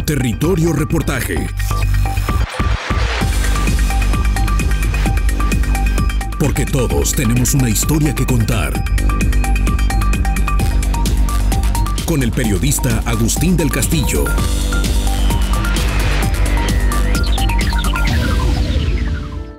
Territorio Reportaje. Porque todos tenemos una historia que contar. Con el periodista Agustín del Castillo.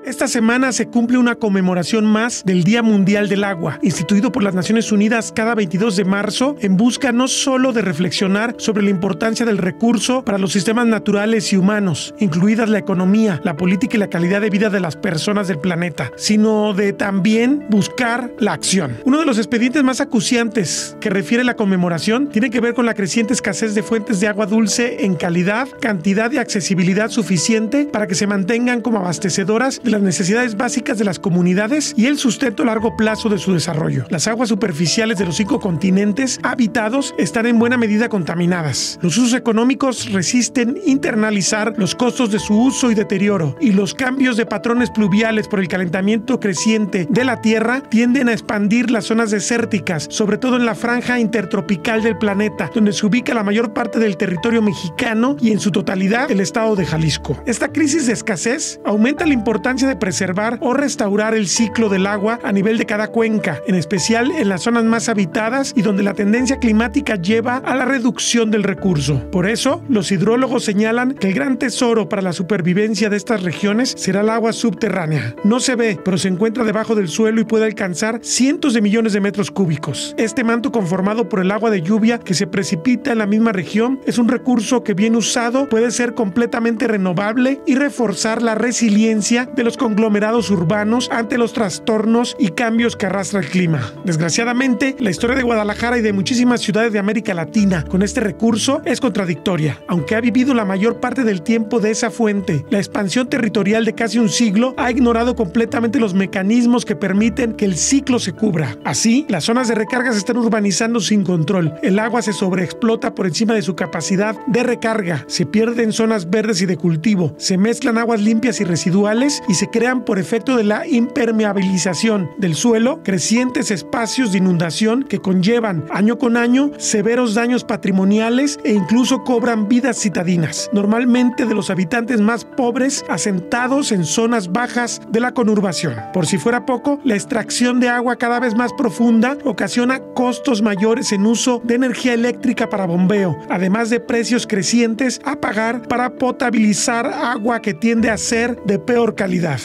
Esta semana se cumple una conmemoración más del Día Mundial del Agua, instituido por las Naciones Unidas cada 22 de marzo, en busca no solo de reflexionar sobre la importancia del recurso para los sistemas naturales y humanos, incluidas la economía, la política y la calidad de vida de las personas del planeta, sino de también buscar la acción. Uno de los expedientes más acuciantes que refiere la conmemoración tiene que ver con la creciente escasez de fuentes de agua dulce en calidad, cantidad y accesibilidad suficiente para que se mantengan como abastecedoras de las necesidades básicas de las comunidades y el sustento a largo plazo de su desarrollo. Las aguas superficiales de los 5 continentes habitados están en buena medida contaminadas. Los usos económicos resisten internalizar los costos de su uso y deterioro, y los cambios de patrones pluviales por el calentamiento creciente de la Tierra tienden a expandir las zonas desérticas, sobre todo en la franja intertropical del planeta, donde se ubica la mayor parte del territorio mexicano y en su totalidad el estado de Jalisco. Esta crisis de escasez aumenta la importancia de preservar o restaurar el ciclo del agua a nivel de cada cuenca, en especial en las zonas más habitadas y donde la tendencia climática lleva a la reducción del recurso. Por eso, los hidrólogos señalan que el gran tesoro para la supervivencia de estas regiones será el agua subterránea. No se ve, pero se encuentra debajo del suelo y puede alcanzar cientos de millones de metros cúbicos. Este manto, conformado por el agua de lluvia que se precipita en la misma región, es un recurso que, bien usado, puede ser completamente renovable y reforzar la resiliencia de los conglomerados urbanos ante los trastornos y cambios que arrastra el clima. Desgraciadamente, la historia de Guadalajara y de muchísimas ciudades de América Latina con este recurso es contradictoria. Aunque ha vivido la mayor parte del tiempo de esa fuente, la expansión territorial de casi un siglo ha ignorado completamente los mecanismos que permiten que el ciclo se cubra. Así, las zonas de recarga se están urbanizando sin control. El agua se sobreexplota por encima de su capacidad de recarga, se pierde en zonas verdes y de cultivo, se mezclan aguas limpias y residuales y se crean por efecto de la impermeabilización del suelo crecientes espacios de inundación que conllevan año con año severos daños patrimoniales e incluso cobran vidas citadinas, normalmente de los habitantes más pobres asentados en zonas bajas de la conurbación. Por si fuera poco, la extracción de agua cada vez más profunda ocasiona costos mayores en uso de energía eléctrica para bombeo, además de precios crecientes a pagar para potabilizar agua que tiende a ser de peor calidad.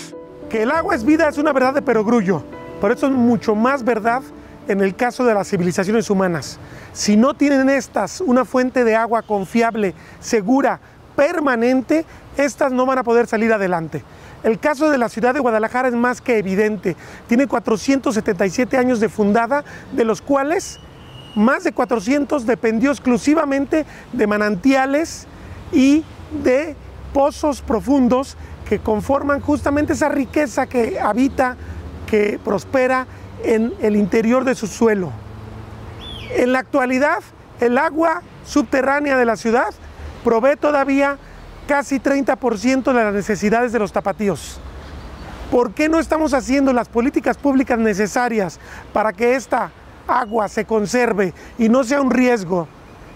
Que el agua es vida es una verdad de perogrullo, pero eso es mucho más verdad en el caso de las civilizaciones humanas. Si no tienen estas una fuente de agua confiable, segura, permanente, estas no van a poder salir adelante. El caso de la ciudad de Guadalajara es más que evidente. Tiene 477 años de fundada, de los cuales más de 400 dependió exclusivamente de manantiales y de pozos profundos que conforman justamente esa riqueza que habita, que prospera en el interior de su suelo. En la actualidad, el agua subterránea de la ciudad provee todavía casi 30% de las necesidades de los tapatíos. ¿Por qué no estamos haciendo las políticas públicas necesarias para que esta agua se conserve y no sea un riesgo?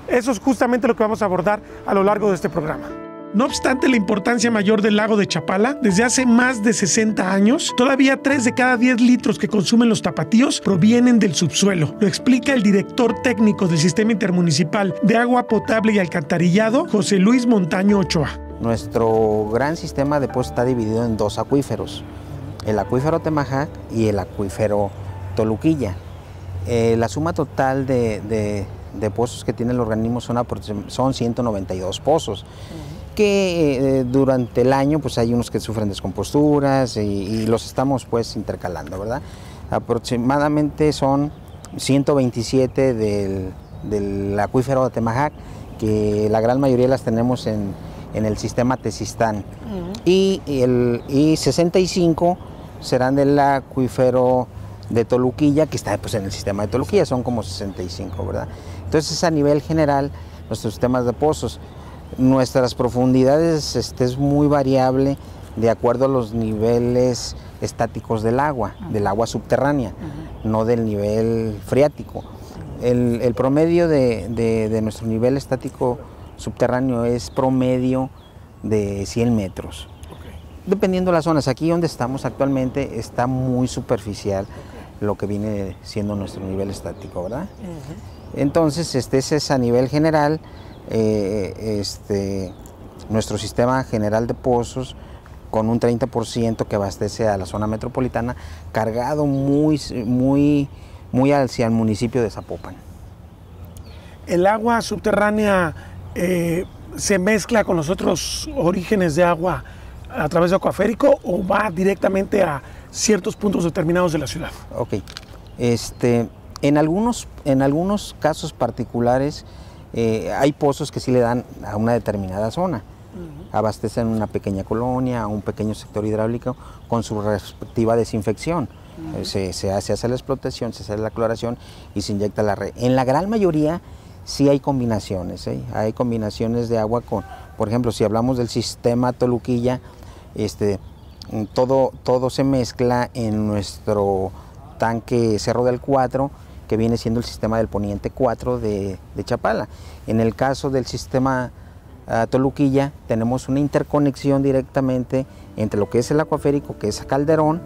Eso es justamente lo que vamos a abordar a lo largo de este programa. No obstante la importancia mayor del lago de Chapala, desde hace más de 60 años, todavía 3 de cada 10 litros que consumen los tapatíos provienen del subsuelo. Lo explica el director técnico del Sistema Intermunicipal de Agua Potable y Alcantarillado, José Luis Montaño Ochoa. Nuestro gran sistema de pozos está dividido en 2 acuíferos, el acuífero Temajac y el acuífero Toluquilla. La suma total de pozos que tiene el organismo son 192 pozos. Que durante el año pues hay unos que sufren descomposturas y los estamos pues intercalando, ¿verdad? Aproximadamente son 127 del acuífero de Temajac, que la gran mayoría las tenemos en el sistema Tezistán, y 65 serán del acuífero de Toluquilla, que está pues en el sistema de Toluquilla, son como 65, ¿verdad? Entonces, a nivel general, nuestros sistemas de pozos, nuestras profundidades es muy variable de acuerdo a los niveles estáticos del agua subterránea, no del nivel freático. El promedio de nuestro nivel estático subterráneo es promedio de 100 metros. Dependiendo de las zonas, aquí donde estamos actualmente está muy superficial lo que viene siendo nuestro nivel estático, ¿verdad? Entonces, ese es a nivel general, nuestro sistema general de pozos con un 30% que abastece a la zona metropolitana, cargado muy hacia el municipio de Zapopan. ¿El agua subterránea se mezcla con los otros orígenes de agua a través de acuaférico o va directamente a ciertos puntos determinados de la ciudad? Ok. En algunos casos particulares hay pozos que sí le dan a una determinada zona. Abastecen una pequeña colonia, un pequeño sector hidráulico con su respectiva desinfección. Se hace la explotación, se hace la cloración y se inyecta la red. En la gran mayoría sí hay combinaciones, hay combinaciones de agua con, por ejemplo, si hablamos del sistema Toluquilla, todo se mezcla en nuestro tanque Cerro del 4, que viene siendo el sistema del Poniente 4 de Chapala. En el caso del sistema Toluquilla, tenemos una interconexión directamente entre lo que es el acuaférico, que es Calderón,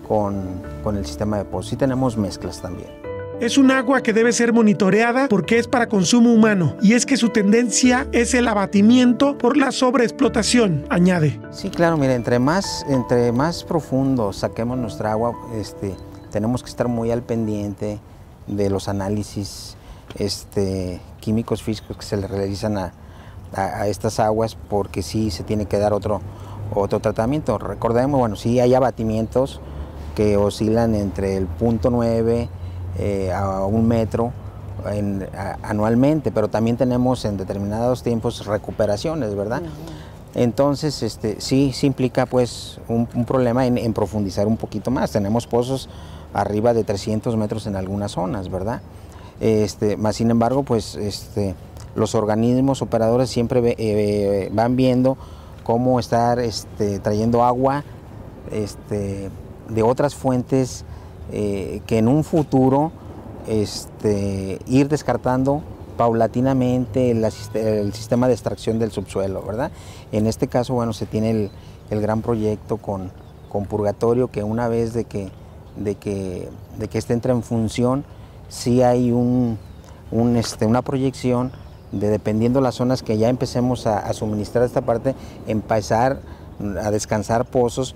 con el sistema de pozos. Sí tenemos mezclas también. Es un agua que debe ser monitoreada porque es para consumo humano y es que su tendencia es el abatimiento por la sobreexplotación, añade. Sí, claro, mira, entre más profundo saquemos nuestra agua, tenemos que estar muy al pendiente de los análisis químicos físicos que se le realizan a estas aguas, porque sí se tiene que dar otro tratamiento. Recordemos, bueno, sí hay abatimientos que oscilan entre el 0.9 a 1 metro anualmente, pero también tenemos en determinados tiempos recuperaciones, ¿verdad? Entonces, sí implica pues un problema en profundizar un poquito más. Tenemos pozos arriba de 300 metros en algunas zonas, ¿verdad? Más sin embargo, pues los organismos operadores siempre van viendo cómo estar trayendo agua de otras fuentes que en un futuro ir descartando paulatinamente el sistema de extracción del subsuelo, ¿verdad? En este caso, bueno, se tiene el gran proyecto con Purgatorio, que una vez de que este entra en función, sí hay una proyección de, dependiendo las zonas que ya empecemos a suministrar esta parte, empezar a descansar pozos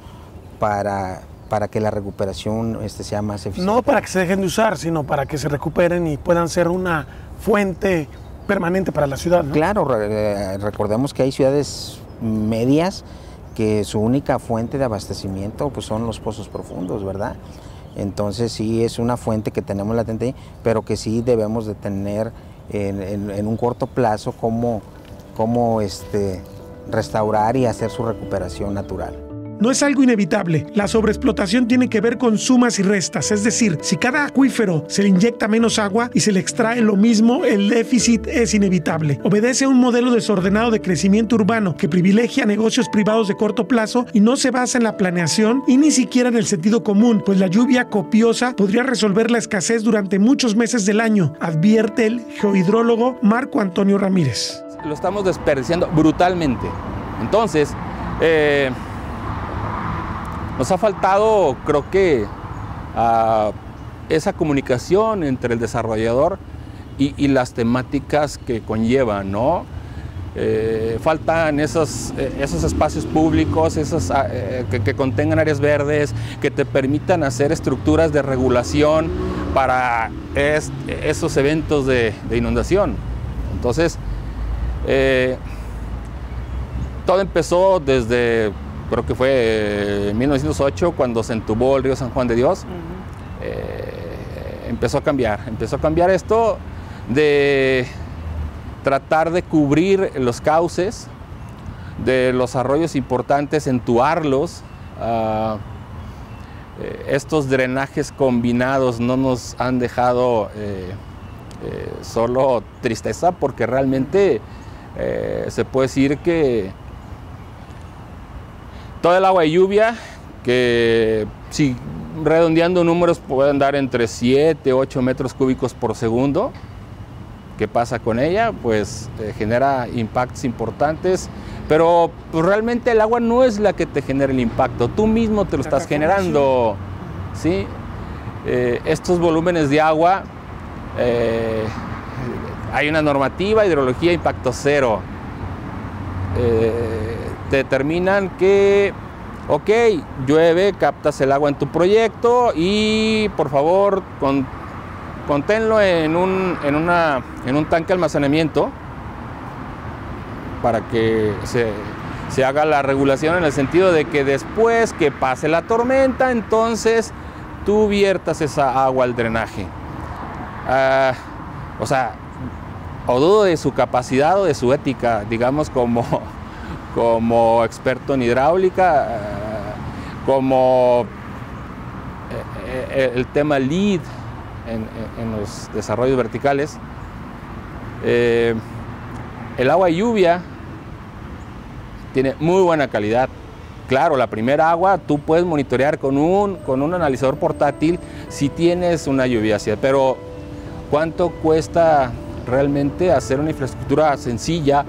para que la recuperación sea más eficiente. No para que se dejen de usar, sino para que se recuperen y puedan ser una fuente permanente para la ciudad, ¿no? Claro, recordemos que hay ciudades medias que su única fuente de abastecimiento pues son los pozos profundos, ¿verdad? Entonces sí es una fuente que tenemos latente, pero que sí debemos de tener en un corto plazo cómo restaurar y hacer su recuperación natural. No es algo inevitable. La sobreexplotación tiene que ver con sumas y restas. Es decir, si cada acuífero se le inyecta menos agua y se le extrae lo mismo, el déficit es inevitable. Obedece a un modelo desordenado de crecimiento urbano que privilegia negocios privados de corto plazo y no se basa en la planeación y ni siquiera en el sentido común, pues la lluvia copiosa podría resolver la escasez durante muchos meses del año, advierte el geohidrólogo Marco Antonio Ramírez. Lo estamos desperdiciando brutalmente. Entonces, nos ha faltado, creo que, esa comunicación entre el desarrollador y las temáticas que conllevan, ¿no? Faltan esos espacios públicos, que contengan áreas verdes, que te permitan hacer estructuras de regulación para esos eventos de inundación. Entonces, todo empezó desde, creo que fue en 1908, cuando se entubó el río San Juan de Dios. Empezó a cambiar esto de tratar de cubrir los cauces de los arroyos importantes, entubarlos. Estos drenajes combinados no nos han dejado solo tristeza, porque realmente se puede decir que todo el agua de lluvia, que si redondeando números pueden dar entre 7 y 8 metros cúbicos por segundo, ¿Qué pasa con ella? Pues genera impactos importantes, pero pues, realmente el agua no es la que te genera el impacto, tú mismo te lo estás generando, ¿sí? Estos volúmenes de agua, hay una normativa, hidrología, impacto cero. Determinan que, ok, llueve, captas el agua en tu proyecto y por favor conténlo en un tanque de almacenamiento para que se haga la regulación en el sentido de que después que pase la tormenta, entonces tú viertas esa agua al drenaje. O sea, o dudo de su capacidad o de su ética, digamos, como experto en hidráulica, como el tema LEED en los desarrollos verticales. El agua de lluvia tiene muy buena calidad. Claro, la primera agua tú puedes monitorear con un analizador portátil si tienes una lluvia así, pero ¿cuánto cuesta realmente hacer una infraestructura sencilla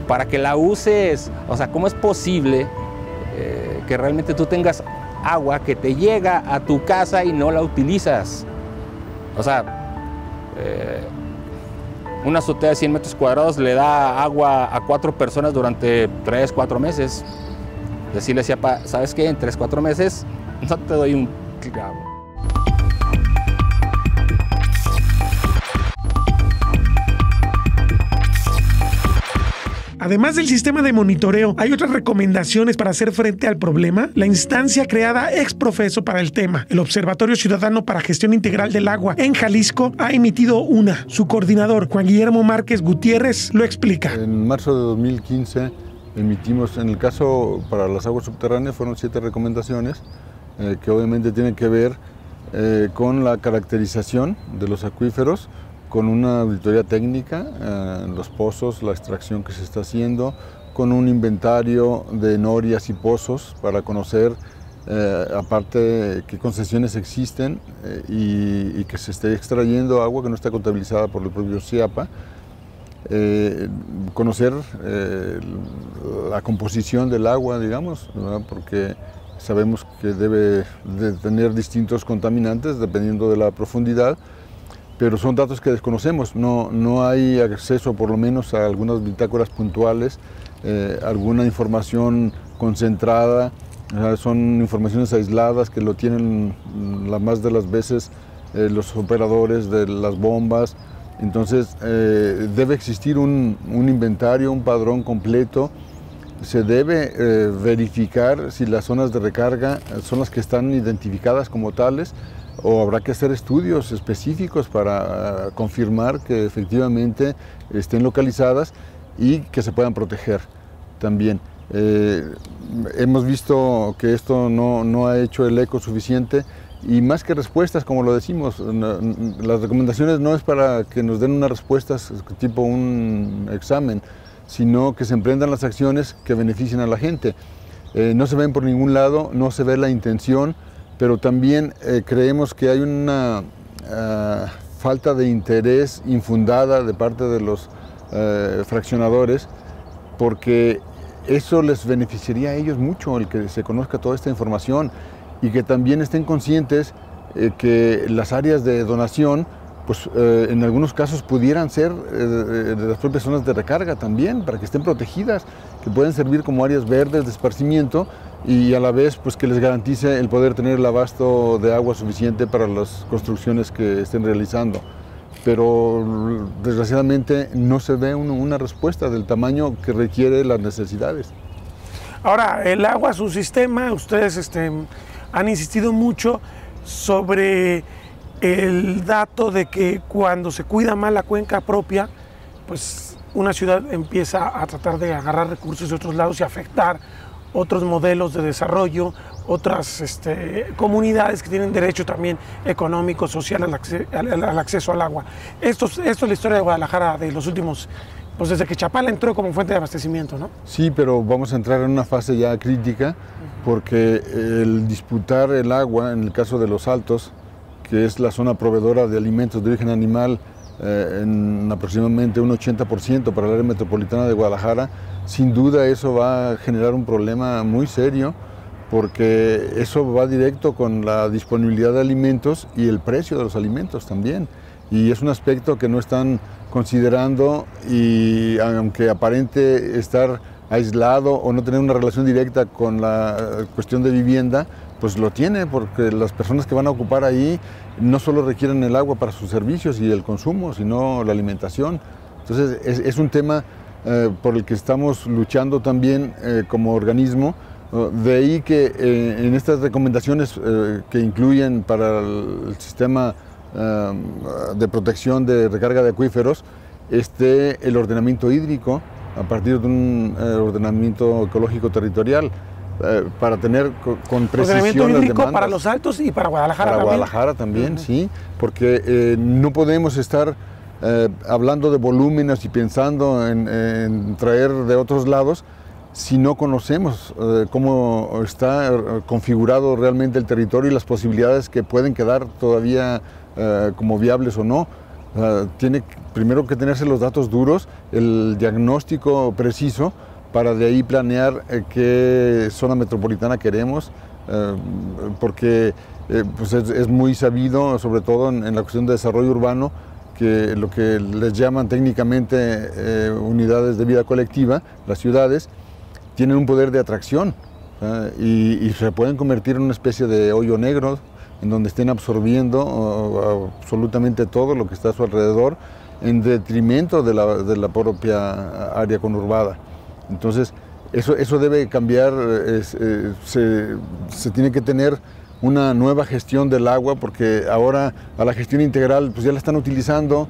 para que la uses? O sea, ¿cómo es posible que realmente tú tengas agua que te llega a tu casa y no la utilizas? O sea, una azotea de 100 metros cuadrados le da agua a 4 personas durante 3, 4 meses. Decirle así, ¿sabes qué? En 3, 4 meses no te doy un clavo. Además del sistema de monitoreo, ¿hay otras recomendaciones para hacer frente al problema? La instancia creada ex profeso para el tema, el Observatorio Ciudadano para Gestión Integral del Agua en Jalisco, ha emitido una. Su coordinador, Juan Guillermo Márquez Gutiérrez, lo explica. En marzo de 2015 emitimos, en el caso para las aguas subterráneas, fueron 7 recomendaciones que obviamente tienen que ver con la caracterización de los acuíferos, con una auditoría técnica, los pozos, la extracción que se está haciendo, con un inventario de norias y pozos para conocer, aparte, qué concesiones existen y que se esté extrayendo agua que no está contabilizada por el propio CIAPA, conocer la composición del agua, digamos, ¿verdad? Porque sabemos que debe de tener distintos contaminantes dependiendo de la profundidad, pero son datos que desconocemos, no hay acceso por lo menos a algunas bitácoras puntuales, alguna información concentrada, son informaciones aisladas que lo tienen la más de las veces los operadores de las bombas. Entonces debe existir un inventario, un padrón completo. Se debe verificar si las zonas de recarga son las que están identificadas como tales, o habrá que hacer estudios específicos para confirmar que efectivamente estén localizadas y que se puedan proteger también. Hemos visto que esto no ha hecho el eco suficiente, y más que respuestas, como lo decimos, las recomendaciones no es para que nos den unas respuestas tipo un examen, sino que se emprendan las acciones que beneficien a la gente. No se ven por ningún lado, no se ve la intención, pero también creemos que hay una falta de interés infundada de parte de los fraccionadores, porque eso les beneficiaría a ellos mucho, el que se conozca toda esta información, y que también estén conscientes que las áreas de donación, pues en algunos casos pudieran ser de las propias zonas de recarga también, para que estén protegidas, que pueden servir como áreas verdes de esparcimiento, y a la vez pues que les garantice el poder tener el abasto de agua suficiente para las construcciones que estén realizando. Pero desgraciadamente no se ve una respuesta del tamaño que requiere las necesidades. Ahora, el agua, su sistema, ustedes han insistido mucho sobre el dato de que cuando se cuida mal la cuenca propia, pues una ciudad empieza a tratar de agarrar recursos de otros lados y afectar otros modelos de desarrollo, otras comunidades que tienen derecho también económico, social al acceso al agua. Esto es la historia de Guadalajara de los últimos, pues desde que Chapala entró como fuente de abastecimiento, ¿no? Sí, pero vamos a entrar en una fase ya crítica, porque el disputar el agua, en el caso de Los Altos, que es la zona proveedora de alimentos de origen animal en aproximadamente un 80% para el área metropolitana de Guadalajara, sin duda eso va a generar un problema muy serio, porque eso va directo con la disponibilidad de alimentos y el precio de los alimentos también. Y es un aspecto que no están considerando, y aunque aparente estar aislado o no tener una relación directa con la cuestión de vivienda, pues lo tiene, porque las personas que van a ocupar ahí no solo requieren el agua para sus servicios y el consumo, sino la alimentación. Entonces es un tema por el que estamos luchando también como organismo. De ahí que en estas recomendaciones que incluyen para el sistema de protección de recarga de acuíferos esté el ordenamiento hídrico a partir de un ordenamiento ecológico territorial, para tener con precisión ordenamiento las hídrico demandas. para Los Altos y para Guadalajara Para también. Guadalajara también, sí, porque no podemos estar hablando de volúmenes y pensando en traer de otros lados si no conocemos cómo está configurado realmente el territorio y las posibilidades que pueden quedar todavía como viables o no. Tiene primero que tenerse los datos duros, el diagnóstico preciso, para de ahí planear qué zona metropolitana queremos, porque pues es muy sabido, sobre todo en la cuestión de desarrollo urbano, que lo que les llaman técnicamente unidades de vida colectiva, las ciudades, tienen un poder de atracción y se pueden convertir en una especie de hoyo negro en donde estén absorbiendo absolutamente todo lo que está a su alrededor en detrimento de la propia área conurbada. Entonces, eso debe cambiar, se tiene que tener una nueva gestión del agua, porque ahora a la gestión integral pues ya la están utilizando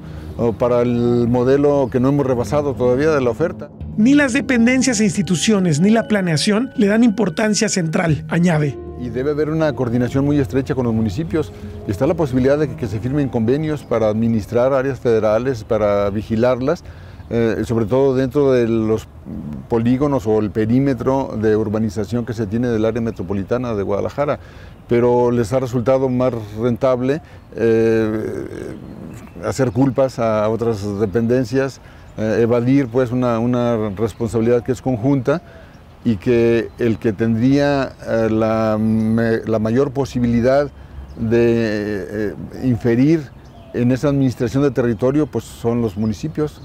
para el modelo que no hemos rebasado todavía de la oferta. Ni las dependencias e instituciones ni la planeación le dan importancia central, añade. Y debe haber una coordinación muy estrecha con los municipios. Y está la posibilidad de que se firmen convenios para administrar áreas federales, para vigilarlas, sobre todo dentro de los polígonos o el perímetro de urbanización que se tiene del área metropolitana de Guadalajara. Pero les ha resultado más rentable hacer culpas a otras dependencias, evadir pues una responsabilidad que es conjunta, y que el que tendría la mayor posibilidad de inferir en esa administración de territorio pues son los municipios,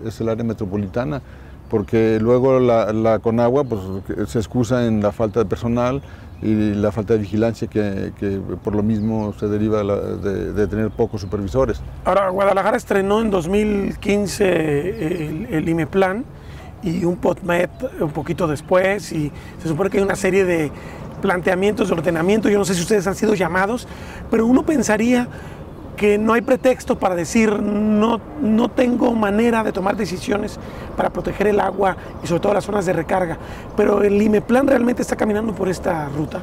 es el área metropolitana, porque luego la Conagua pues se excusa en la falta de personal y la falta de vigilancia que por lo mismo se deriva de tener pocos supervisores. Ahora, Guadalajara estrenó en 2015 el IMEPLAN y un POTMET un poquito después, y se supone que hay una serie de planteamientos de ordenamiento. Yo no sé si ustedes han sido llamados, pero uno pensaría que no hay pretexto para decir no tengo manera de tomar decisiones para proteger el agua y sobre todo las zonas de recarga. Pero el IMEPLAN realmente está caminando por esta ruta.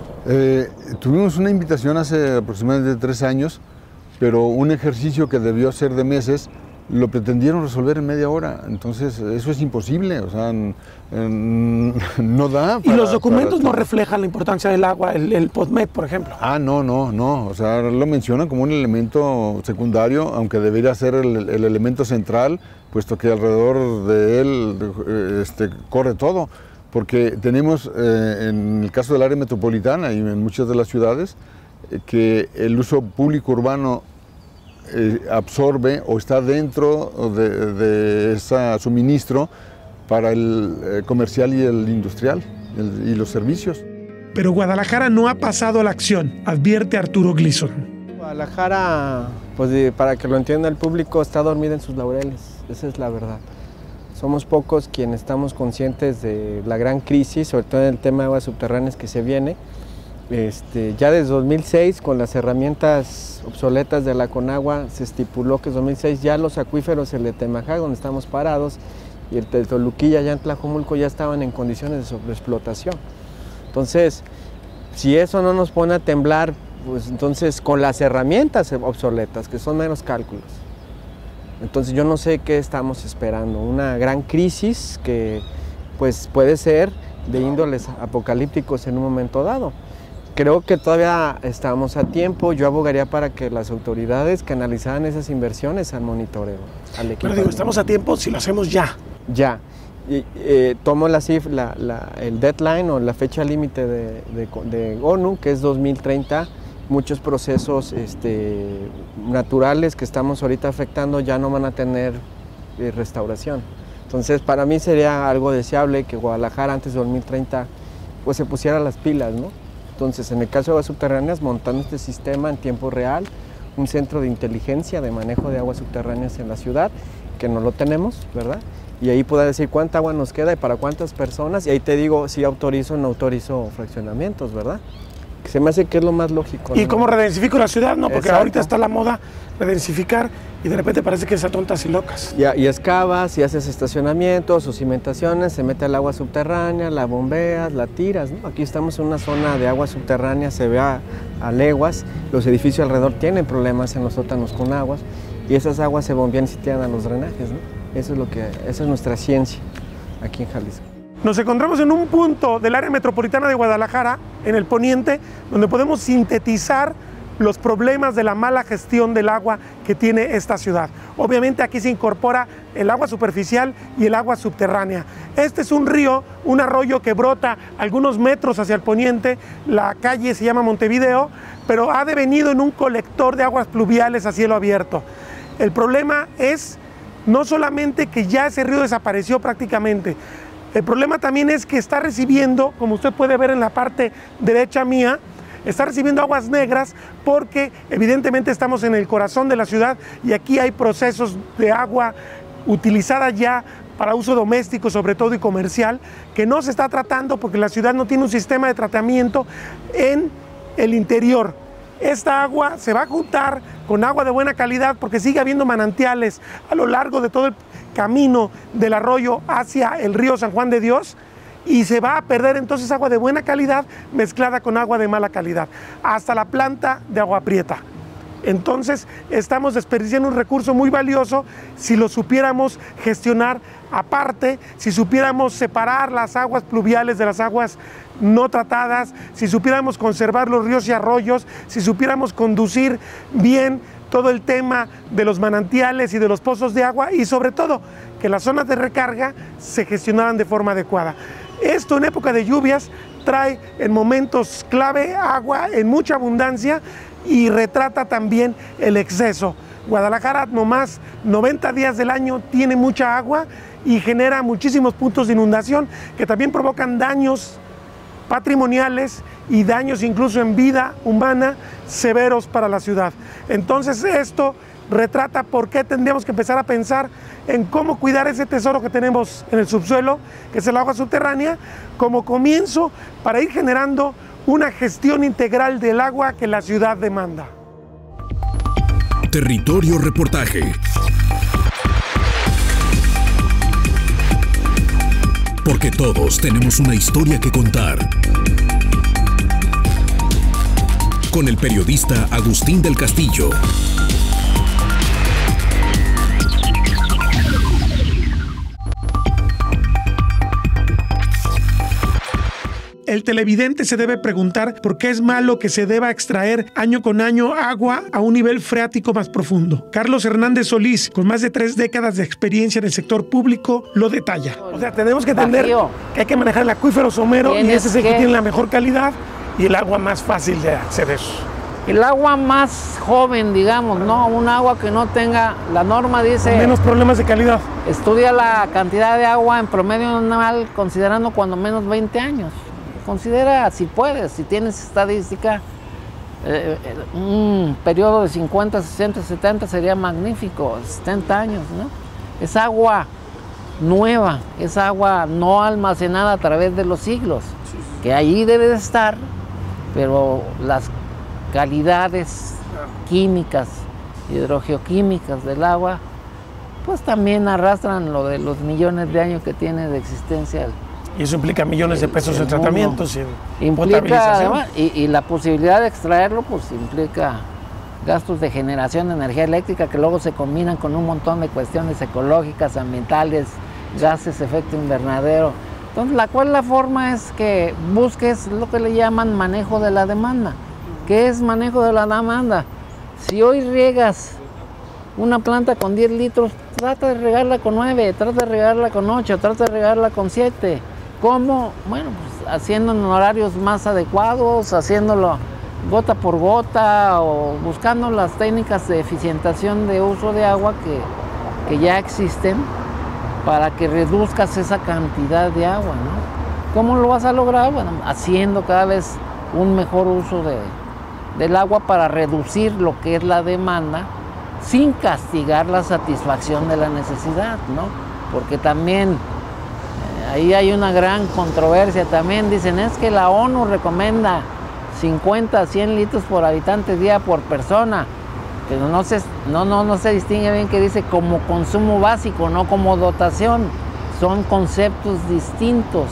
Tuvimos una invitación hace aproximadamente 3 años, pero un ejercicio que debió ser de meses lo pretendieron resolver en media hora. Entonces eso es imposible, o sea, no da. Y los documentos no reflejan la importancia del agua, el POTMET, por ejemplo. No, o sea, lo mencionan como un elemento secundario, aunque debería ser el elemento central, puesto que alrededor de él corre todo, porque tenemos en el caso del área metropolitana y en muchas de las ciudades que el uso público urbano absorbe o está dentro de ese suministro para el comercial y el industrial y los servicios. Pero Guadalajara no ha pasado a la acción, advierte Arturo Gleason. Guadalajara, pues para que lo entienda el público, está dormida en sus laureles, esa es la verdad. Somos pocos quienes estamos conscientes de la gran crisis, sobre todo en el tema de aguas subterráneas que se viene. Ya desde 2006, con las herramientas obsoletas de la Conagua, se estipuló que en 2006 ya los acuíferos, el de Temajac, donde estamos parados, y el de Toluquilla, allá en Tlajomulco, ya estaban en condiciones de sobreexplotación. Entonces, si eso no nos pone a temblar, pues entonces con las herramientas obsoletas, que son meros cálculos, entonces yo no sé qué estamos esperando, una gran crisis que pues puede ser de índoles apocalípticos en un momento dado. Creo que todavía estamos a tiempo. Yo abogaría para que las autoridades canalizaran esas inversiones al monitoreo, al equipo. Pero digo, estamos a tiempo si lo hacemos ya. Ya. Tomo el deadline o la fecha límite de ONU, que es 2030. Muchos procesos naturales que estamos ahorita afectando ya no van a tener restauración. Entonces, para mí sería algo deseable que Guadalajara antes de 2030 pues se pusiera las pilas, ¿no? Entonces, en el caso de aguas subterráneas, montando este sistema en tiempo real, un centro de inteligencia de manejo de aguas subterráneas en la ciudad, que no lo tenemos, ¿verdad? Y ahí pueda decir cuánta agua nos queda y para cuántas personas, y ahí te digo si autorizo o no autorizo fraccionamientos, ¿verdad? Que se me hace que es lo más lógico. ¿Y ¿no? cómo redensifico la ciudad? No, porque Exacto. ahorita está la moda redensificar y de repente parece que son tontas y locas. Y excavas, y haces estacionamientos o cimentaciones, se mete el agua subterránea, la bombeas, la tiras, ¿no? Aquí estamos en una zona de agua subterránea, se ve a leguas, los edificios alrededor tienen problemas en los sótanos con aguas, y esas aguas se bombean y se tiran a los drenajes, ¿no? Esa es nuestra ciencia aquí en Jalisco. Nos encontramos en un punto del área metropolitana de Guadalajara, en el poniente, donde podemos sintetizar los problemas de la mala gestión del agua que tiene esta ciudad. Obviamente aquí se incorpora el agua superficial y el agua subterránea. Este es un río, un arroyo que brota algunos metros hacia el poniente, la calle se llama Montevideo, pero ha devenido en un colector de aguas pluviales a cielo abierto. El problema es no solamente que ya ese río desapareció prácticamente, el problema también es que está recibiendo, como usted puede ver en la parte derecha mía, está recibiendo aguas negras porque evidentemente estamos en el corazón de la ciudad y aquí hay procesos de agua utilizada ya para uso doméstico sobre todo y comercial que no se está tratando porque la ciudad no tiene un sistema de tratamiento en el interior. Esta agua se va a juntar con agua de buena calidad porque sigue habiendo manantiales a lo largo de todo el camino del arroyo hacia el río San Juan de Dios y se va a perder entonces agua de buena calidad mezclada con agua de mala calidad hasta la planta de Agua Prieta. Entonces estamos desperdiciando un recurso muy valioso si lo supiéramos gestionar aparte, si supiéramos separar las aguas pluviales de las aguas no tratadas, si supiéramos conservar los ríos y arroyos, si supiéramos conducir bien todo el tema de los manantiales y de los pozos de agua y sobre todo que las zonas de recarga se gestionaran de forma adecuada. Esto en época de lluvias trae en momentos clave agua en mucha abundancia y retrata también el exceso. Guadalajara nomás 90 días del año tiene mucha agua y genera muchísimos puntos de inundación que también provocan daños patrimoniales y daños incluso en vida humana severos para la ciudad. Entonces esto retrata por qué tendríamos que empezar a pensar en cómo cuidar ese tesoro que tenemos en el subsuelo, que es el agua subterránea, como comienzo para ir generando una gestión integral del agua que la ciudad demanda. Territorio Reportaje. Porque todos tenemos una historia que contar. Con el periodista Agustín del Castillo. El televidente se debe preguntar por qué es malo que se deba extraer año con año agua a un nivel freático más profundo. Carlos Hernández Solís, con más de 3 décadas de experiencia en el sector público, lo detalla. O sea, tenemos que entender que hay que manejar el acuífero somero y ese es el que tiene la mejor calidad y el agua más fácil de acceder. El agua más joven, digamos, ¿no? Un agua que no tenga, la norma dice... Menos problemas de calidad. Estudia la cantidad de agua en promedio anual considerando cuando menos 20 años. Considera, si puedes, si tienes estadística, un periodo de 50, 60, 70 sería magnífico, 70 años, ¿no? Es agua nueva, es agua no almacenada a través de los siglos, que allí debe de estar, pero las calidades químicas, hidrogeoquímicas del agua, pues también arrastran lo de los millones de años que tiene de existencia. Y eso implica millones de pesos en tratamientos y en potabilización. potabilización. Y la posibilidad de extraerlo, pues implica gastos de generación de energía eléctrica que luego se combinan con un montón de cuestiones ecológicas, ambientales, gases, efecto invernadero. Entonces, la forma es que busques lo que le llaman manejo de la demanda. ¿Qué es manejo de la demanda? Si hoy riegas una planta con 10 litros, trata de regarla con 9, trata de regarla con 8, trata de regarla con 7. ¿Cómo? Bueno, pues haciendo en horarios más adecuados, haciéndolo gota por gota o buscando las técnicas de eficientación de uso de agua que ya existen para que reduzcas esa cantidad de agua, ¿no? ¿Cómo lo vas a lograr? Bueno, haciendo cada vez un mejor uso del agua para reducir lo que es la demanda sin castigar la satisfacción de la necesidad, ¿no? Porque también ahí hay una gran controversia. También dicen, es que la ONU recomienda 50 a 100 litros por habitante día por persona, pero no se distingue bien que dice como consumo básico, no como dotación. Son conceptos distintos.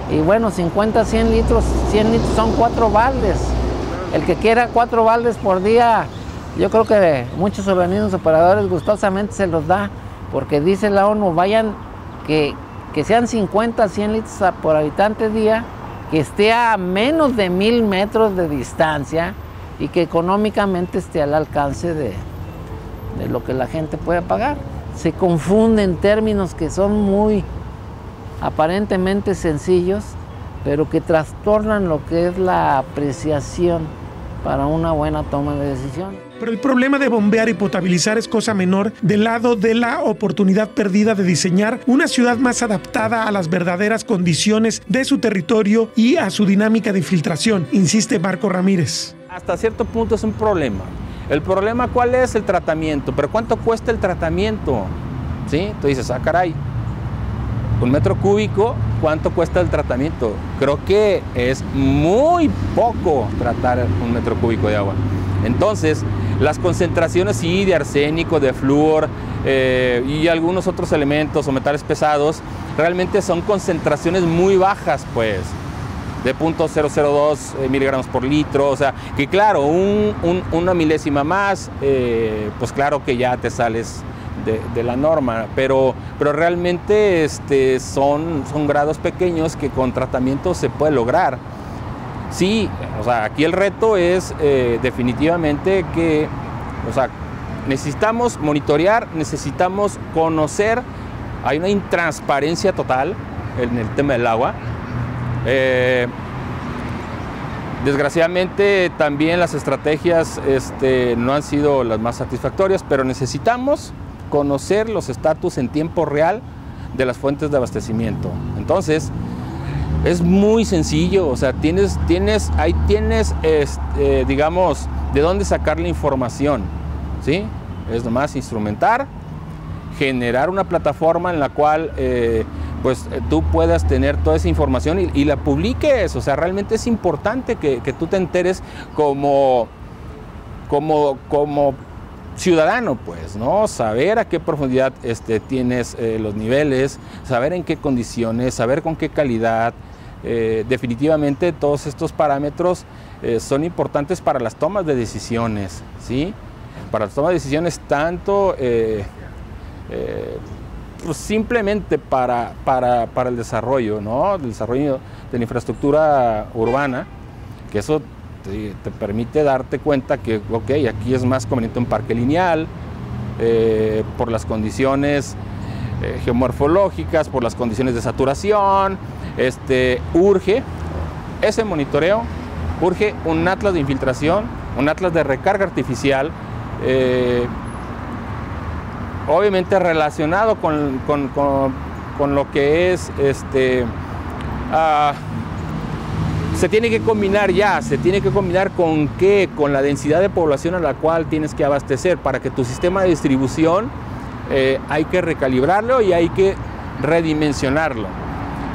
Y bueno, 50 a 100 litros son 4 baldes. El que quiera 4 baldes por día, yo creo que muchos organismos operadores gustosamente se los da, porque dice la ONU, vayan que sean 50 a 100 litros por habitante día, que esté a menos de 1000 metros de distancia y que económicamente esté al alcance de lo que la gente puede pagar. Se confunden términos que son muy aparentemente sencillos, pero que trastornan lo que es la apreciación para una buena toma de decisión. Pero el problema de bombear y potabilizar es cosa menor del lado de la oportunidad perdida de diseñar una ciudad más adaptada a las verdaderas condiciones de su territorio y a su dinámica de filtración, insiste Marco Ramírez. Hasta cierto punto es un problema. El problema, ¿cuál es? El tratamiento. ¿Pero cuánto cuesta el tratamiento? ¿Sí? Tú dices, ah, caray, 1 metro cúbico, ¿cuánto cuesta el tratamiento? Creo que es muy poco tratar 1 metro cúbico de agua. Entonces, las concentraciones sí de arsénico, de flúor y algunos otros elementos o metales pesados, realmente son concentraciones muy bajas, pues, de 0.002 miligramos por litro. O sea, que claro, una milésima más, pues claro que ya te sales de la norma, pero realmente son grados pequeños que con tratamiento se puede lograr. Sí, o sea, aquí el reto es definitivamente que, o sea, necesitamos monitorear, necesitamos conocer. Hay una intransparencia total en el tema del agua. Desgraciadamente también las estrategias no han sido las más satisfactorias, pero necesitamos conocer los estatus en tiempo real de las fuentes de abastecimiento. Entonces, es muy sencillo, o sea, ahí tienes, digamos, de dónde sacar la información, ¿sí? Es nomás instrumentar, generar una plataforma en la cual, pues, tú puedas tener toda esa información y la publiques. O sea, realmente es importante que tú te enteres como ciudadano, pues, ¿no? Saber a qué profundidad tienes los niveles, saber en qué condiciones, saber con qué calidad. Definitivamente todos estos parámetros son importantes para las tomas de decisiones, ¿sí? Para las tomas de decisiones tanto pues simplemente para el desarrollo, ¿no? El desarrollo de la infraestructura urbana, que eso te permite darte cuenta que, ok, aquí es más conveniente un parque lineal, por las condiciones geomorfológicas, por las condiciones de saturación. Urge ese monitoreo, urge un atlas de infiltración, un atlas de recarga artificial, obviamente relacionado con lo que es se tiene que combinar con qué, con la densidad de población a la cual tienes que abastecer. Para que tu sistema de distribución hay que recalibrarlo y hay que redimensionarlo.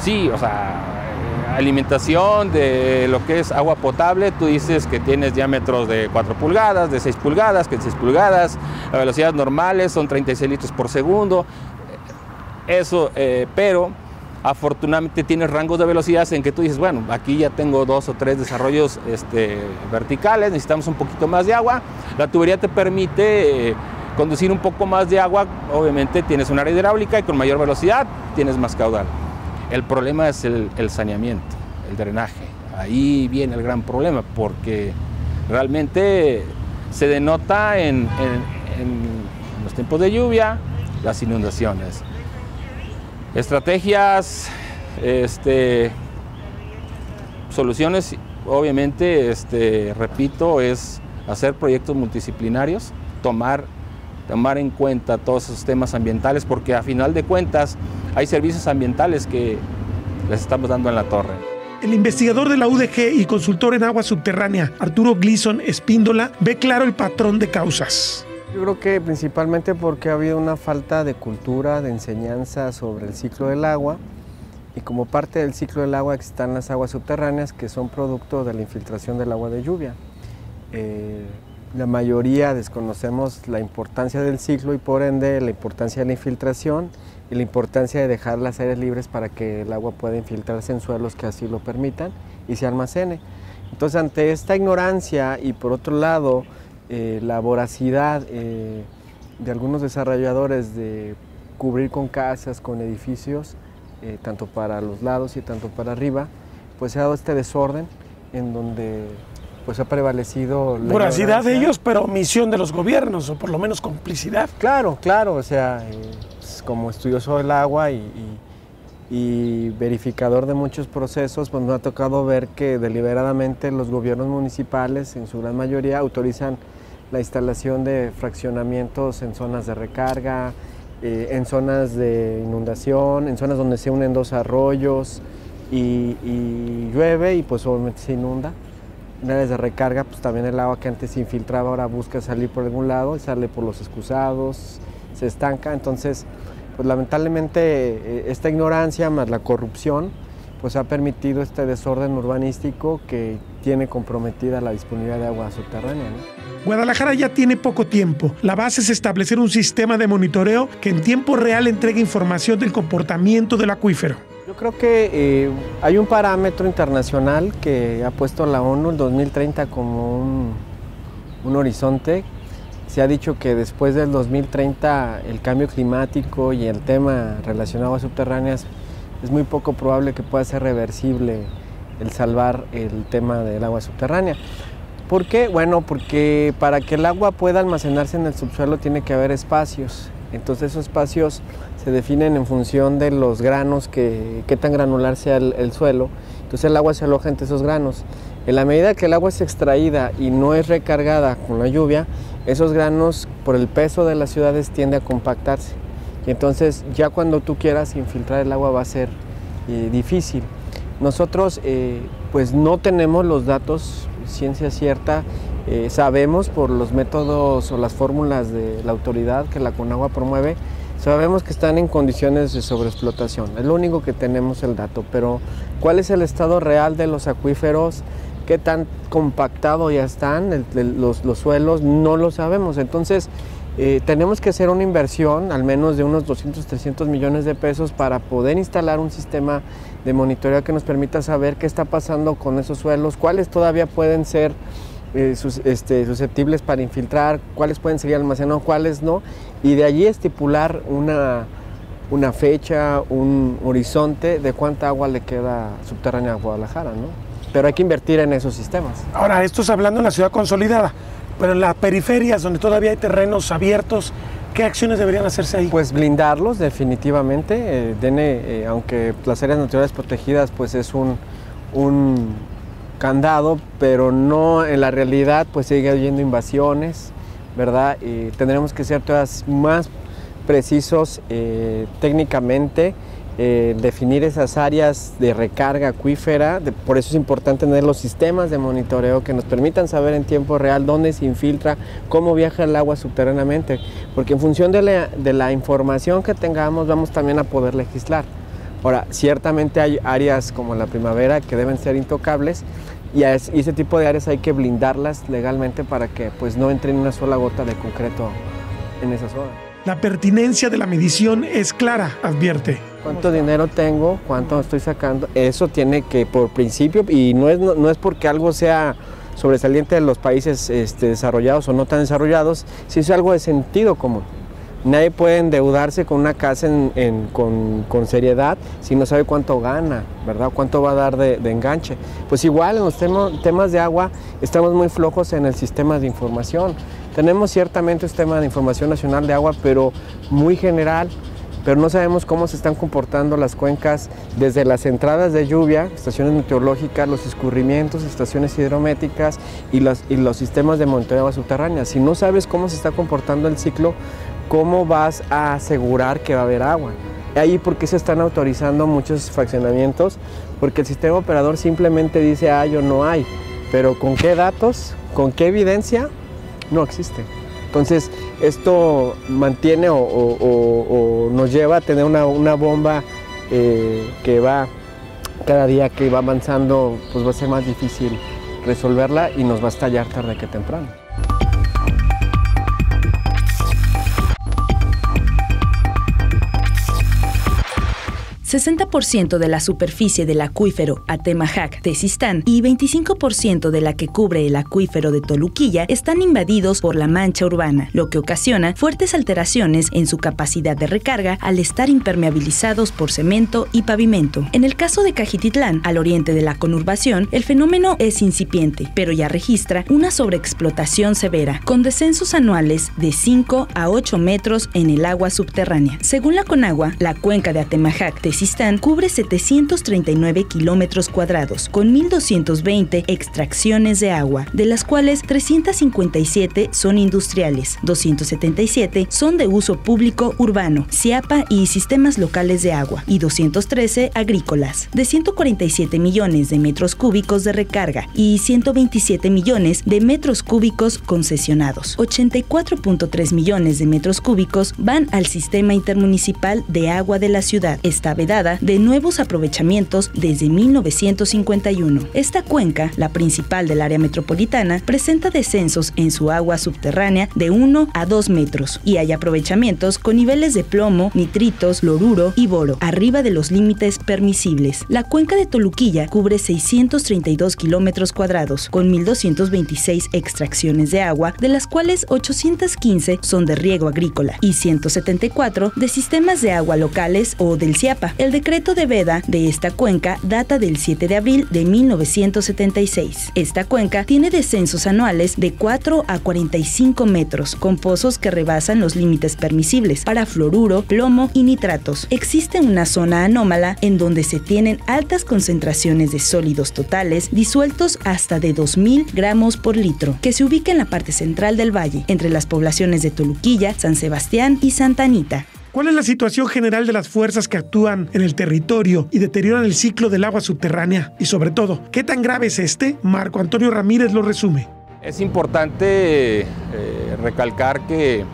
Sí, o sea, alimentación de lo que es agua potable, tú dices que tienes diámetros de 4 pulgadas, de 6 pulgadas, que 6 pulgadas, las velocidades normales son 36 litros por segundo, eso, pero afortunadamente tienes rangos de velocidades en que tú dices, bueno, aquí ya tengo 2 o 3 desarrollos verticales, necesitamos un poquito más de agua, la tubería te permite conducir un poco más de agua, obviamente tienes un área hidráulica y con mayor velocidad tienes más caudal. El problema es el saneamiento, el drenaje. Ahí viene el gran problema, porque realmente se denota en los tiempos de lluvia las inundaciones. Estrategias, soluciones, obviamente, repito, es hacer proyectos multidisciplinarios, tomar en cuenta todos esos temas ambientales, porque a final de cuentas hay servicios ambientales que les estamos dando en la torre. El investigador de la UDG y consultor en agua subterránea, Arturo Gleason Espíndola, ve claro el patrón de causas. Yo creo que principalmente porque ha habido una falta de cultura, de enseñanza sobre el ciclo del agua, y como parte del ciclo del agua están las aguas subterráneas, que son producto de la infiltración del agua de lluvia. La mayoría desconocemos la importancia del ciclo y por ende la importancia de la infiltración y la importancia de dejar las áreas libres para que el agua pueda infiltrarse en suelos que así lo permitan y se almacene. Entonces, ante esta ignorancia y por otro lado la voracidad de algunos desarrolladores de cubrir con casas, con edificios, tanto para los lados y tanto para arriba, pues se ha dado este desorden en donde pues ha prevalecido la voracidad de ellos, pero omisión de los gobiernos, o por lo menos complicidad. Claro, o sea, como estudioso del agua y verificador de muchos procesos, pues me ha tocado ver que deliberadamente los gobiernos municipales, en su gran mayoría, autorizan la instalación de fraccionamientos en zonas de recarga, en zonas de inundación, en zonas donde se unen dos arroyos y llueve y pues obviamente se inunda. En áreas de recarga, pues también el agua que antes se infiltraba ahora busca salir por algún lado y sale por los excusados, se estanca. Entonces, pues lamentablemente esta ignorancia más la corrupción, pues ha permitido este desorden urbanístico que tiene comprometida la disponibilidad de agua subterránea, ¿no? Guadalajara ya tiene poco tiempo. La base es establecer un sistema de monitoreo que en tiempo real entregue información del comportamiento del acuífero. Yo creo que hay un parámetro internacional que ha puesto la ONU el 2030 como un horizonte. Se ha dicho que después del 2030 el cambio climático y el tema relacionado a subterráneas es muy poco probable que pueda ser reversible el salvar el tema del agua subterránea. ¿Por qué? Bueno, porque para que el agua pueda almacenarse en el subsuelo tiene que haber espacios. Entonces esos espacios se definen en función de los granos, qué tan granular sea el suelo. Entonces el agua se aloja entre esos granos. En la medida que el agua es extraída y no es recargada con la lluvia, esos granos por el peso de las ciudades tiende a compactarse. Y entonces ya cuando tú quieras infiltrar el agua va a ser difícil. Nosotros pues no tenemos los datos, ciencia cierta, sabemos por los métodos o las fórmulas de la autoridad que la Conagua promueve, sabemos que están en condiciones de sobreexplotación, es lo único que tenemos el dato, pero ¿cuál es el estado real de los acuíferos? ¿Qué tan compactados ya están los suelos? No lo sabemos, entonces tenemos que hacer una inversión al menos de unos 200, 300 millones de pesos para poder instalar un sistema de monitoreo que nos permita saber qué está pasando con esos suelos, cuáles todavía pueden ser susceptibles para infiltrar, cuáles pueden seguir almacenados, cuáles no, y de allí estipular una fecha, un horizonte de cuánta agua le queda subterránea a Guadalajara, ¿no? Pero hay que invertir en esos sistemas. Ahora, esto es hablando en la ciudad consolidada, pero en las periferias donde todavía hay terrenos abiertos, ¿qué acciones deberían hacerse ahí? Pues blindarlos definitivamente, aunque las áreas naturales protegidas pues es un candado, pero no en la realidad pues sigue habiendo invasiones, ¿verdad? Tendremos que ser todavía más precisos técnicamente, definir esas áreas de recarga acuífera, por eso es importante tener los sistemas de monitoreo que nos permitan saber en tiempo real dónde se infiltra, cómo viaja el agua subterráneamente, porque en función de la información que tengamos vamos también a poder legislar. Ahora, ciertamente hay áreas como la Primavera que deben ser intocables y ese tipo de áreas hay que blindarlas legalmente para que pues, no entre ni una sola gota de concreto en esa zona. La pertinencia de la medición es clara, advierte. ¿Cuánto dinero tengo? ¿Cuánto estoy sacando? Eso tiene que, por principio, y no es porque algo sea sobresaliente de los países desarrollados o no tan desarrollados, si es algo de sentido común. Nadie puede endeudarse con una casa con seriedad si no sabe cuánto gana, ¿verdad? Cuánto va a dar de enganche. Pues igual en los temas de agua estamos muy flojos en el sistema de información. Tenemos ciertamente un sistema de información nacional de agua, pero muy general, pero no sabemos cómo se están comportando las cuencas desde las entradas de lluvia, estaciones meteorológicas, los escurrimientos, estaciones hidrométricas y los sistemas de monitoreo de agua subterránea. Si no sabes cómo se está comportando el ciclo, ¿cómo vas a asegurar que va a haber agua? Ahí por qué se están autorizando muchos fraccionamientos, porque el sistema operador simplemente dice hay o no hay, pero ¿con qué datos? ¿Con qué evidencia? No existe. Entonces esto mantiene o nos lleva a tener una bomba que va, cada día que va avanzando, pues va a ser más difícil resolverla y nos va a estallar tarde que temprano. 60% de la superficie del acuífero Atemajac-Tezistán y 25% de la que cubre el acuífero de Toluquilla están invadidos por la mancha urbana, lo que ocasiona fuertes alteraciones en su capacidad de recarga al estar impermeabilizados por cemento y pavimento. En el caso de Cajititlán, al oriente de la conurbación, el fenómeno es incipiente, pero ya registra una sobreexplotación severa, con descensos anuales de 5 a 8 metros en el agua subterránea. Según la Conagua, la cuenca de Atemajac-Tezistán cubre 739 kilómetros cuadrados, con 1.220 extracciones de agua, de las cuales 357 son industriales, 277 son de uso público urbano, CIAPA y sistemas locales de agua, y 213 agrícolas, de 147 millones de metros cúbicos de recarga y 127 millones de metros cúbicos concesionados. 84.3 millones de metros cúbicos van al sistema intermunicipal de agua de la ciudad. Esta de nuevos aprovechamientos desde 1951. Esta cuenca, la principal del área metropolitana, presenta descensos en su agua subterránea de 1 a 2 metros y hay aprovechamientos con niveles de plomo, nitritos, cloruro y boro, arriba de los límites permisibles. La cuenca de Toluquilla cubre 632 kilómetros cuadrados, con 1.226 extracciones de agua, de las cuales 815 son de riego agrícola y 174 de sistemas de agua locales o del CIAPA. El decreto de veda de esta cuenca data del 7 de abril de 1976. Esta cuenca tiene descensos anuales de 4 a 45 metros, con pozos que rebasan los límites permisibles para fluoruro, plomo y nitratos. Existe una zona anómala en donde se tienen altas concentraciones de sólidos totales disueltos hasta de 2.000 gramos por litro, que se ubica en la parte central del valle, entre las poblaciones de Toluquilla, San Sebastián y Santa Anita. ¿Cuál es la situación general de las fuerzas que actúan en el territorio y deterioran el ciclo del agua subterránea? Y sobre todo, ¿qué tan grave es este? Marco Antonio Ramírez lo resume. Es importante recalcar que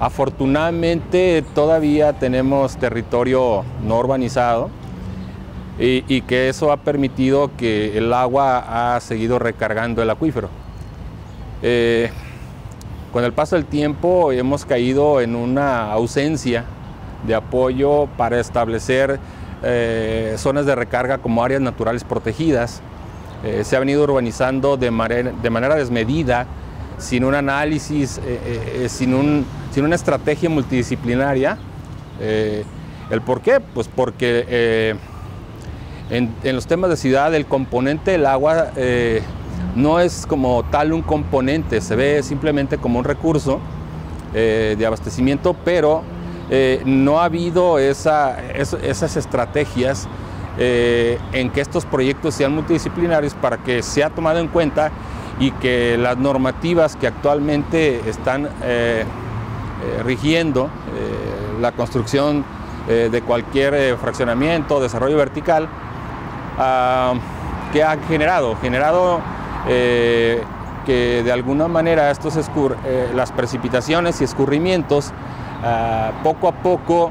afortunadamente todavía tenemos territorio no urbanizado y que eso ha permitido que el agua ha seguido recargando el acuífero. Con el paso del tiempo hemos caído en una ausencia de apoyo para establecer zonas de recarga como áreas naturales protegidas. Se ha venido urbanizando de manera desmedida, sin un análisis, sin una estrategia multidisciplinaria. ¿El por qué? Pues porque en los temas de ciudad el componente del agua no es como tal un componente, se ve simplemente como un recurso de abastecimiento, pero no ha habido esas estrategias en que estos proyectos sean multidisciplinarios para que sea tomado en cuenta y que las normativas que actualmente están rigiendo la construcción de cualquier fraccionamiento, desarrollo vertical, que ha generado que de alguna manera las precipitaciones y escurrimientos poco a poco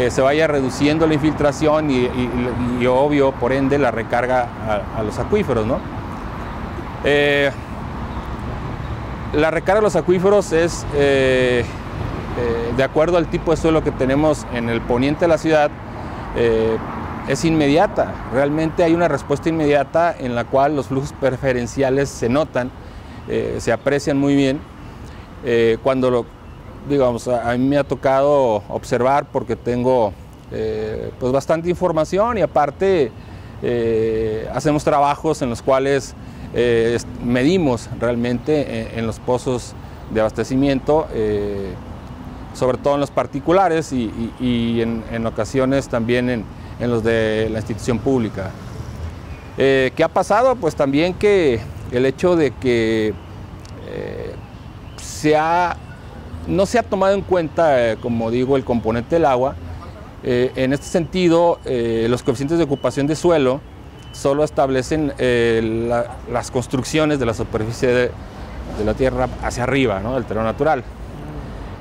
se vaya reduciendo la infiltración y obvio, por ende, la recarga a los acuíferos, ¿no? La recarga de los acuíferos es, de acuerdo al tipo de suelo que tenemos en el poniente de la ciudad, es inmediata. Realmente hay una respuesta inmediata en la cual los flujos preferenciales se notan, se aprecian muy bien. Cuando digamos, a mí me ha tocado observar porque tengo pues bastante información y aparte hacemos trabajos en los cuales medimos realmente en los pozos de abastecimiento, sobre todo en los particulares y en ocasiones también en los de la institución pública. ¿Qué ha pasado? Pues también que el hecho de que no se ha tomado en cuenta, como digo, el componente del agua. En este sentido, los coeficientes de ocupación de suelo solo establecen las construcciones de la superficie de la tierra hacia arriba, ¿no?, del terreno natural.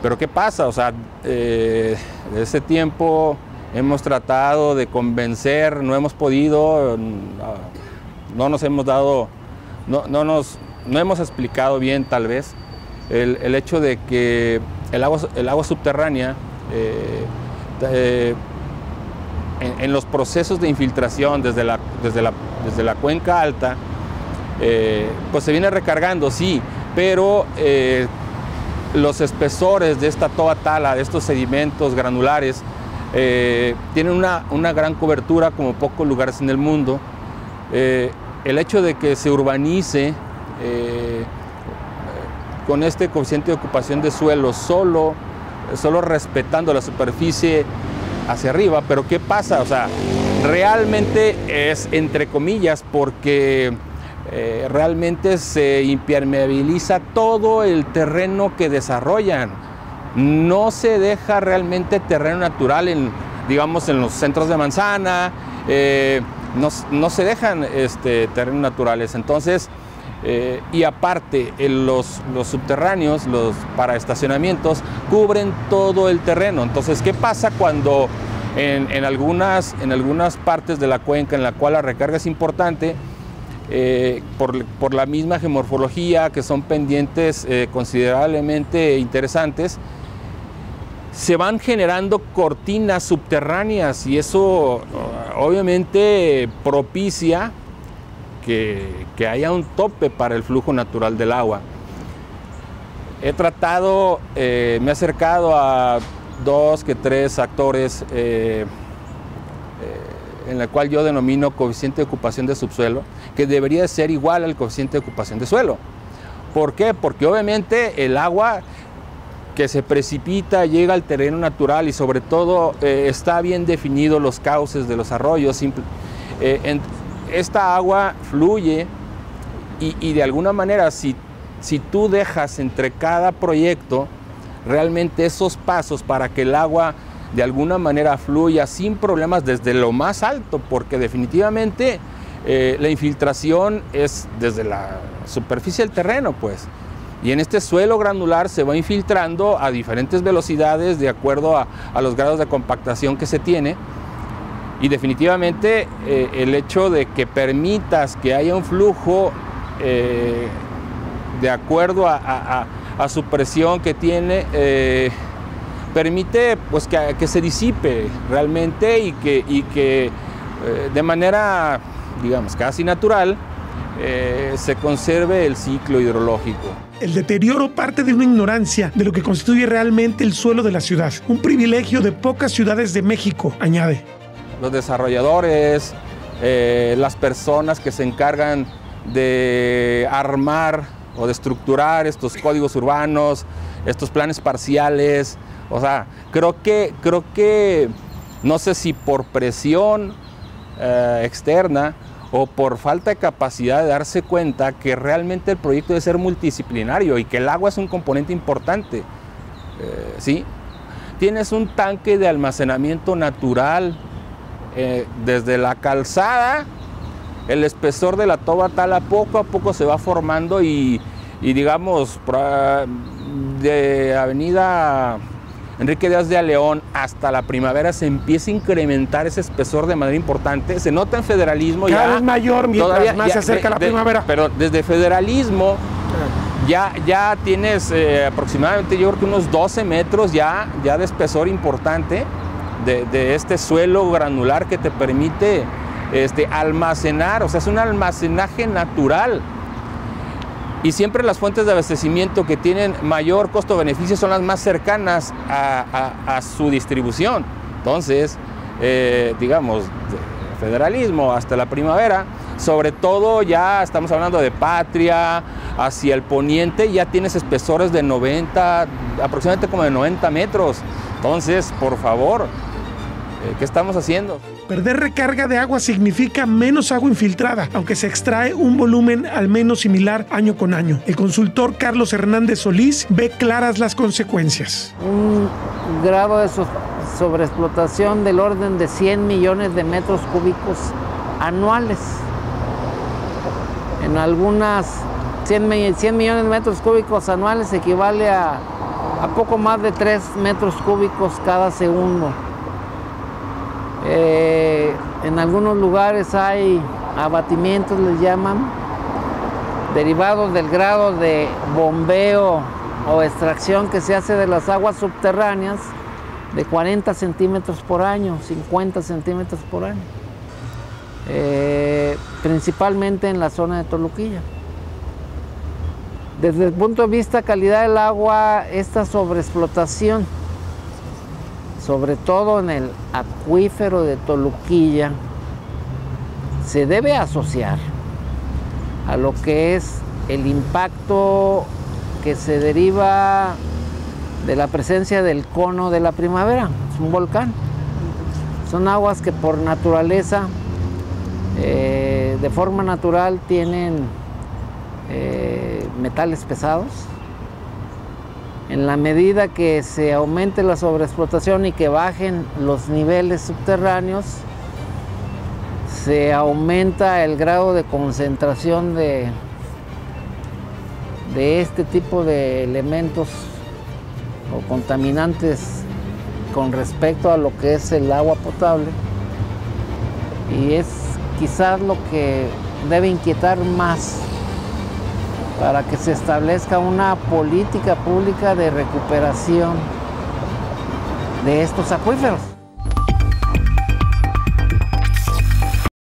Pero ¿qué pasa? O sea, desde ese tiempo hemos tratado de convencer, no hemos podido, no nos hemos dado, no hemos explicado bien tal vez el hecho de que el agua subterránea en los procesos de infiltración desde la cuenca alta, pues se viene recargando, sí, pero los espesores de esta toba tala, de estos sedimentos granulares, tienen una gran cobertura como pocos lugares en el mundo. El hecho de que se urbanice con este coeficiente de ocupación de suelo solo respetando la superficie hacia arriba, pero ¿qué pasa? O sea, realmente es entre comillas porque realmente se impermeabiliza todo el terreno que desarrollan. No se deja realmente terreno natural digamos, en los centros de manzana, no se dejan terrenos naturales. Entonces, y aparte, los subterráneos, para estacionamientos, cubren todo el terreno. Entonces, ¿qué pasa cuando en algunas partes de la cuenca en la cual la recarga es importante, por la misma geomorfología, que son pendientes considerablemente interesantes, se van generando cortinas subterráneas y eso obviamente propicia que haya un tope para el flujo natural del agua. He tratado, me he acercado a 2 que 3 actores en la cual yo denomino coeficiente de ocupación de subsuelo, que debería ser igual al coeficiente de ocupación de suelo. ¿Por qué? Porque obviamente el agua que se precipita llega al terreno natural y sobre todo está bien definido los cauces de los arroyos. Esta agua fluye y de alguna manera si tú dejas entre cada proyecto realmente esos pasos para que el agua de alguna manera fluya sin problemas desde lo más alto, porque definitivamente la infiltración es desde la superficie del terreno, pues. Y en este suelo granular se va infiltrando a diferentes velocidades de acuerdo a los grados de compactación que se tiene. Y definitivamente el hecho de que permitas que haya un flujo de acuerdo a su presión que tiene, permite pues, que se disipe realmente y que de manera, digamos, casi natural, se conserve el ciclo hidrológico. El deterioro parte de una ignorancia de lo que constituye realmente el suelo de la ciudad, un privilegio de pocas ciudades de México, añade. Los desarrolladores, las personas que se encargan de armar o de estructurar estos códigos urbanos, estos planes parciales, o sea, creo que no sé si por presión externa o por falta de capacidad de darse cuenta que realmente el proyecto debe ser multidisciplinario y que el agua es un componente importante, ¿sí? Tienes un tanque de almacenamiento natural desde la calzada, el espesor de la toba tala poco a poco se va formando y digamos, de Avenida Enrique Díaz de León hasta la Primavera se empieza a incrementar ese espesor de manera importante. Se nota en Federalismo cada vez mayor mientras más se acerca la primavera. Pero desde Federalismo ya tienes aproximadamente, yo creo que unos 12 metros ya de espesor importante de este suelo granular que te permite almacenar, o sea, es un almacenaje natural. Y siempre las fuentes de abastecimiento que tienen mayor costo-beneficio son las más cercanas a su distribución. Entonces, digamos, federalismo hasta la primavera, sobre todo ya estamos hablando de Patria, hacia el poniente ya tienes espesores de 90, aproximadamente como de 90 metros. Entonces, por favor, ¿qué estamos haciendo? Perder recarga de agua significa menos agua infiltrada, aunque se extrae un volumen al menos similar año con año. El consultor Carlos Hernández Solís ve claras las consecuencias. Un grado de sobreexplotación del orden de 100 millones de metros cúbicos anuales. En algunas 100 millones de metros cúbicos anuales equivale a poco más de 3 metros cúbicos cada segundo. En algunos lugares hay abatimientos, les llaman, derivados del grado de bombeo o extracción que se hace de las aguas subterráneas de 40 centímetros por año, 50 centímetros por año, principalmente en la zona de Toluquilla. Desde el punto de vista calidad del agua, esta sobreexplotación, sobre todo en el acuífero de Toluquilla, se debe asociar a lo que es el impacto que se deriva de la presencia del cono de la primavera. Es un volcán. Son aguas que por naturaleza, de forma natural, tienen metales pesados. En la medida que se aumente la sobreexplotación y que bajen los niveles subterráneos, se aumenta el grado de concentración de este tipo de elementos o contaminantes con respecto a lo que es el agua potable, y es quizás lo que debe inquietar más para que se establezca una política pública de recuperación de estos acuíferos.